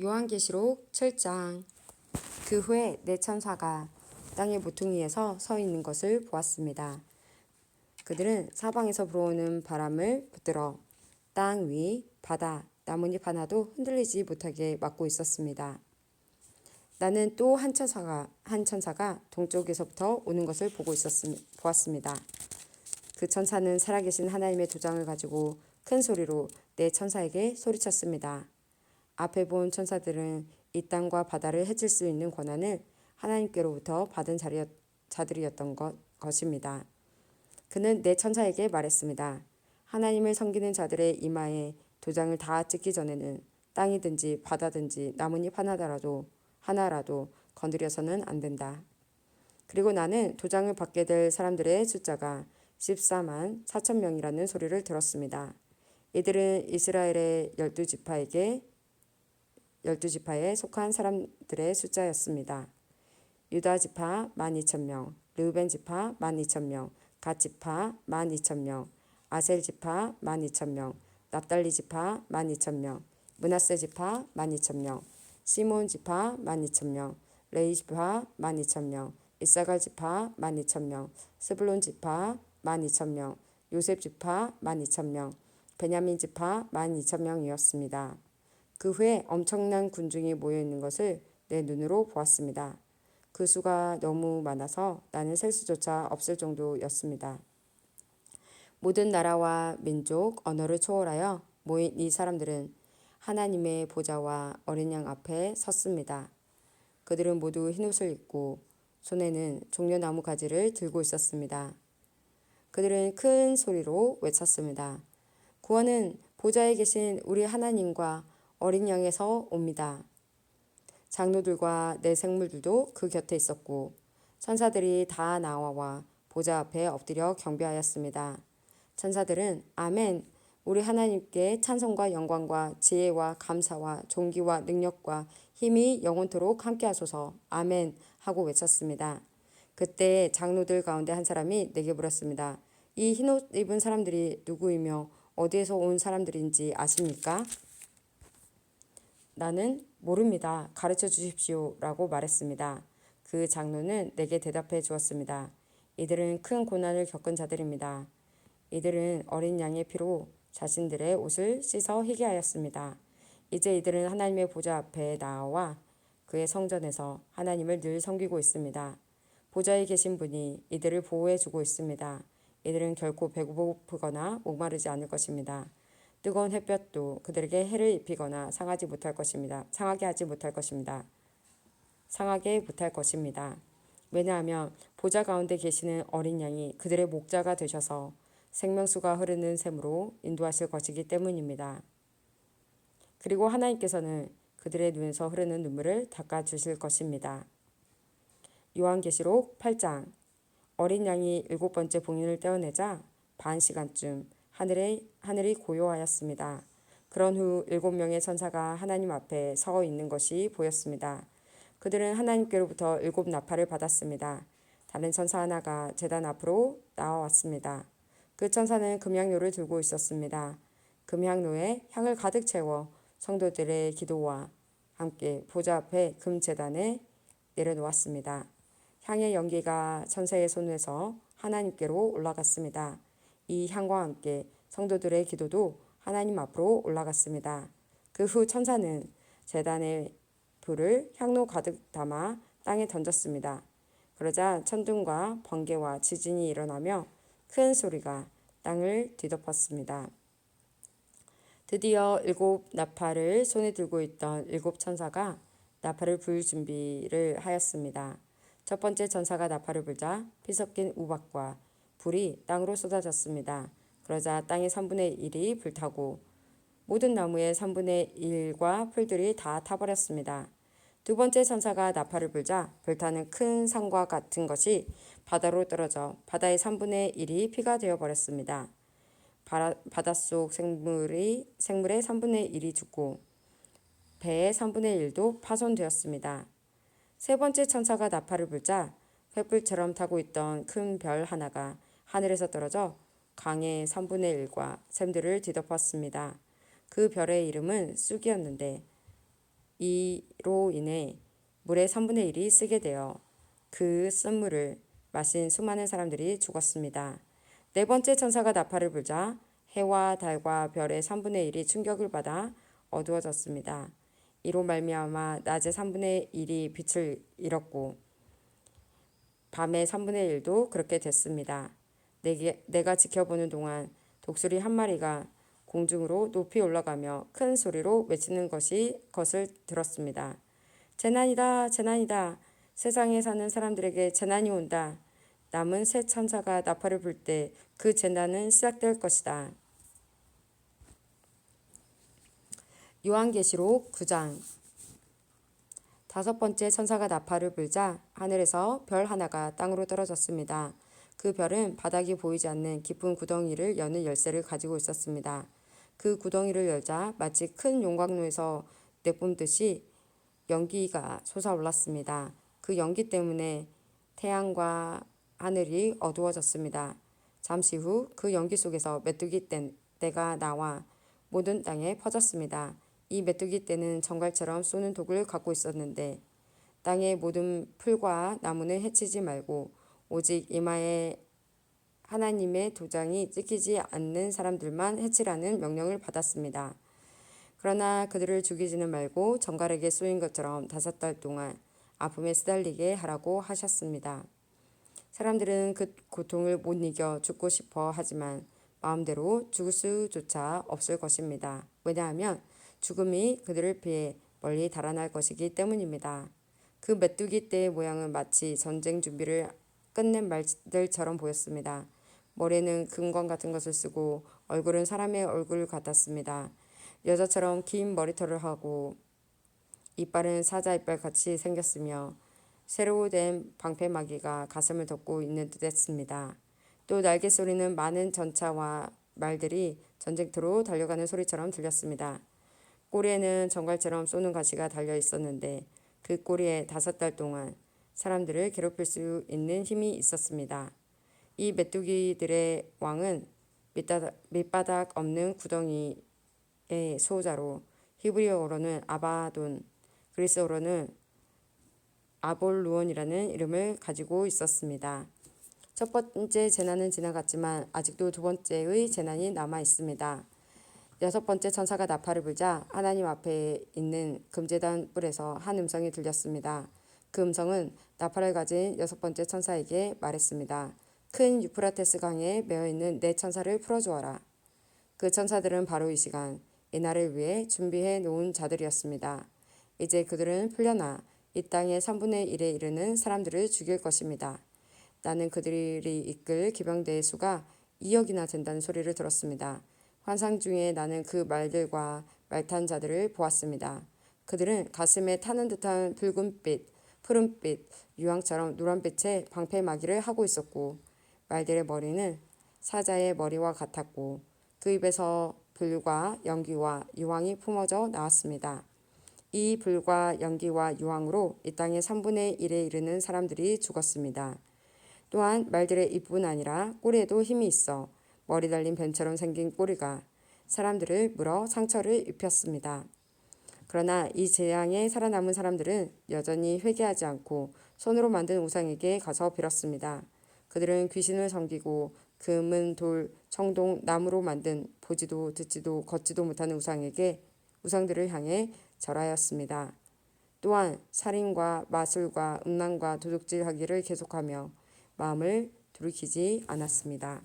요한계시록 7장. 그 후에 네 천사가 땅의 모퉁이에서 서 있는 것을 보았습니다. 그들은 사방에서 불어오는 바람을 붙들어 땅 위, 바다, 나뭇잎 하나도 흔들리지 못하게 막고 있었습니다. 나는 또 한 천사가 동쪽에서부터 오는 것을 보았습니다. 그 천사는 살아계신 하나님의 도장을 가지고 큰 소리로 네 천사에게 소리쳤습니다. 앞에 본 천사들은 이 땅과 바다를 해칠 수 있는 권한을 하나님께로부터 받은 자들이었던 것입니다. 그는 네 천사에게 말했습니다. 하나님을 섬기는 자들의 이마에 도장을 다 찍기 전에는 땅이든지 바다든지 나뭇잎 하나라도 건드려서는 안 된다. 그리고 나는 도장을 받게 될 사람들의 숫자가 14만 4천 명이라는 소리를 들었습니다. 이들은 이스라엘의 12지파에 속한 사람들의 숫자였습니다. 유다 지파 12,000명, 르우벤 지파 12,000명, 갓 지파 12,000명, 아셀 지파 12,000명, 납달리 지파 12,000명, 므낫세 지파 12,000명, 시몬 지파 12,000명, 레위 지파 12,000명, 이사갈 지파 12,000명, 스불론 지파 12,000명, 요셉 지파 12,000명, 베냐민 지파 12,000명이었습니다. 그 후에 엄청난 군중이 모여 있는 것을 내 눈으로 보았습니다. 그 수가 너무 많아서 나는 셀 수조차 없을 정도였습니다. 모든 나라와 민족, 언어를 초월하여 모인 이 사람들은 하나님의 보좌와 어린 양 앞에 섰습니다. 그들은 모두 흰옷을 입고 손에는 종려나무 가지를 들고 있었습니다. 그들은 큰 소리로 외쳤습니다. 구원은 보좌에 계신 우리 하나님과 어린 양에서 옵니다. 장로들과 내 생물들도 그 곁에 있었고 천사들이 다 나와 보좌 앞에 엎드려 경배하였습니다. 천사들은 아멘, 우리 하나님께 찬송과 영광과 지혜와 감사와 존귀와 능력과 힘이 영원토록 함께하소서 아멘 하고 외쳤습니다. 그때 장로들 가운데 한 사람이 내게 물었습니다. 이 흰옷 입은 사람들이 누구이며 어디에서 온 사람들인지 아십니까? 나는 모릅니다. 가르쳐 주십시오 라고 말했습니다. 그 장로는 내게 대답해 주었습니다. 이들은 큰 고난을 겪은 자들입니다. 이들은 어린 양의 피로 자신들의 옷을 씻어 희게하였습니다. 이제 이들은 하나님의 보좌 앞에 나와 그의 성전에서 하나님을 늘 섬기고 있습니다. 보좌에 계신 분이 이들을 보호해 주고 있습니다. 이들은 결코 배고프거나 목마르지 않을 것입니다. 뜨거운 햇볕도 그들에게 해를 입히거나 상하게 하지 못할 것입니다. 왜냐하면 보좌 가운데 계시는 어린 양이 그들의 목자가 되셔서 생명수가 흐르는 샘으로 인도하실 것이기 때문입니다. 그리고 하나님께서는 그들의 눈에서 흐르는 눈물을 닦아주실 것입니다. 요한계시록 8장. 어린 양이 7번째 봉인을 떼어내자 반 시간쯤 하늘이 고요하였습니다. 그런 후 7명의 천사가 하나님 앞에 서 있는 것이 보였습니다. 그들은 하나님께로부터 7나팔을 받았습니다. 다른 천사 하나가 제단 앞으로 나와왔습니다. 그 천사는 금향로를 들고 있었습니다. 금향로에 향을 가득 채워 성도들의 기도와 함께 보좌 앞에 금제단에 내려놓았습니다. 향의 연기가 천사의 손에서 하나님께로 올라갔습니다. 이 향과 함께 성도들의 기도도 하나님 앞으로 올라갔습니다. 그 후 천사는 제단의 불을 향로 가득 담아 땅에 던졌습니다. 그러자 천둥과 번개와 지진이 일어나며 큰 소리가 땅을 뒤덮었습니다. 드디어 7나팔을 손에 들고 있던 7천사가 나팔을 불 준비를 하였습니다. 첫 번째 천사가 나팔을 불자 피 섞인 우박과 불이 땅으로 쏟아졌습니다. 그러자 땅의 3분의 1이 불타고 모든 나무의 3분의 1과 풀들이 다 타버렸습니다. 두 번째 천사가 나팔을 불자 불타는 큰 산과 같은 것이 바다로 떨어져 바다의 3분의 1이 피가 되어버렸습니다. 바닷속 생물의 3분의 1이 죽고 배의 3분의 1도 파손되었습니다. 세 번째 천사가 나팔을 불자 횃불처럼 타고 있던 큰 별 하나가 하늘에서 떨어져 강의 3분의 1과 샘들을 뒤덮었습니다. 그 별의 이름은 쑥이었는데 이로 인해 물의 3분의 1이 쓰게 되어 그 쓴 물을 마신 수많은 사람들이 죽었습니다. 네 번째 천사가 나팔을 불자 해와 달과 별의 3분의 1이 충격을 받아 어두워졌습니다. 이로 말미암아 낮의 3분의 1이 빛을 잃었고 밤의 3분의 1도 그렇게 됐습니다. 내가 지켜보는 동안 독수리 한 마리가 공중으로 높이 올라가며 큰 소리로 외치는 것을 들었습니다. 재난이다, 재난이다. 세상에 사는 사람들에게 재난이 온다. 남은 새 천사가 나팔을 불 때 그 재난은 시작될 것이다. 요한계시록 9장. 다섯 번째 천사가 나팔을 불자 하늘에서 별 하나가 땅으로 떨어졌습니다. 그 별은 바닥이 보이지 않는 깊은 구덩이를 여는 열쇠를 가지고 있었습니다. 그 구덩이를 열자 마치 큰 용광로에서 내뿜듯이 연기가 솟아올랐습니다. 그 연기 때문에 태양과 하늘이 어두워졌습니다. 잠시 후 그 연기 속에서 메뚜기 떼가 나와 모든 땅에 퍼졌습니다. 이 메뚜기 떼는 정갈처럼 쏘는 독을 갖고 있었는데 땅의 모든 풀과 나무는 해치지 말고 오직 이마에 하나님의 도장이 찍히지 않는 사람들만 해치라는 명령을 받았습니다. 그러나 그들을 죽이지는 말고 정갈에게 쏘인 것처럼 5달 동안 아픔에 시달리게 하라고 하셨습니다. 사람들은 그 고통을 못 이겨 죽고 싶어 하지만 마음대로 죽을 수조차 없을 것입니다. 왜냐하면 죽음이 그들을 피해 멀리 달아날 것이기 때문입니다. 그 메뚜기 떼의 모양은 마치 전쟁 준비를 끝낸 말들처럼 보였습니다. 머리에는 금관 같은 것을 쓰고 얼굴은 사람의 얼굴 같았습니다. 여자처럼 긴 머리털을 하고 이빨은 사자 이빨 같이 생겼으며 새로 된 방패마귀가 가슴을 덮고 있는 듯했습니다. 또 날개 소리는 많은 전차와 말들이 전쟁터로 달려가는 소리처럼 들렸습니다. 꼬리에는 정갈처럼 쏘는 가시가 달려 있었는데 그 꼬리에 5달 동안 사람들을 괴롭힐 수 있는 힘이 있었습니다. 이 메뚜기들의 왕은 밑바닥 없는 구덩이의 수호자로 히브리어로는 아바돈, 그리스어로는 아볼루온이라는 이름을 가지고 있었습니다. 첫 번째 재난은 지나갔지만 아직도 두 번째의 재난이 남아 있습니다. 여섯 번째 천사가 나팔을 불자 하나님 앞에 있는 금제단 뿔에서 한 음성이 들렸습니다. 그 음성은 나팔을 가진 여섯 번째 천사에게 말했습니다. 큰 유프라테스 강에 매어있는 네 천사를 풀어주어라. 그 천사들은 바로 이 시간, 이 날을 위해 준비해 놓은 자들이었습니다. 이제 그들은 풀려나 이 땅의 3분의 1에 이르는 사람들을 죽일 것입니다. 나는 그들이 이끌 기병대의 수가 2억이나 된다는 소리를 들었습니다. 환상 중에 나는 그 말들과 말탄 자들을 보았습니다. 그들은 가슴에 타는 듯한 붉은빛, 푸른빛, 유황처럼 노란빛의 방패마귀를 하고 있었고 말들의 머리는 사자의 머리와 같았고 그 입에서 불과 연기와 유황이 품어져 나왔습니다. 이 불과 연기와 유황으로 이 땅의 3분의 1에 이르는 사람들이 죽었습니다. 또한 말들의 입뿐 아니라 꼬리에도 힘이 있어 머리 달린 뱀처럼 생긴 꼬리가 사람들을 물어 상처를 입혔습니다. 그러나 이 재앙에 살아남은 사람들은 여전히 회개하지 않고 손으로 만든 우상에게 가서 빌었습니다. 그들은 귀신을 섬기고 금, 돌, 청동, 나무로 만든 보지도 듣지도 걷지도 못하는 우상들을 향해 절하였습니다. 또한 살인과 마술과 음란과 도둑질하기를 계속하며 마음을 돌이키지 않았습니다.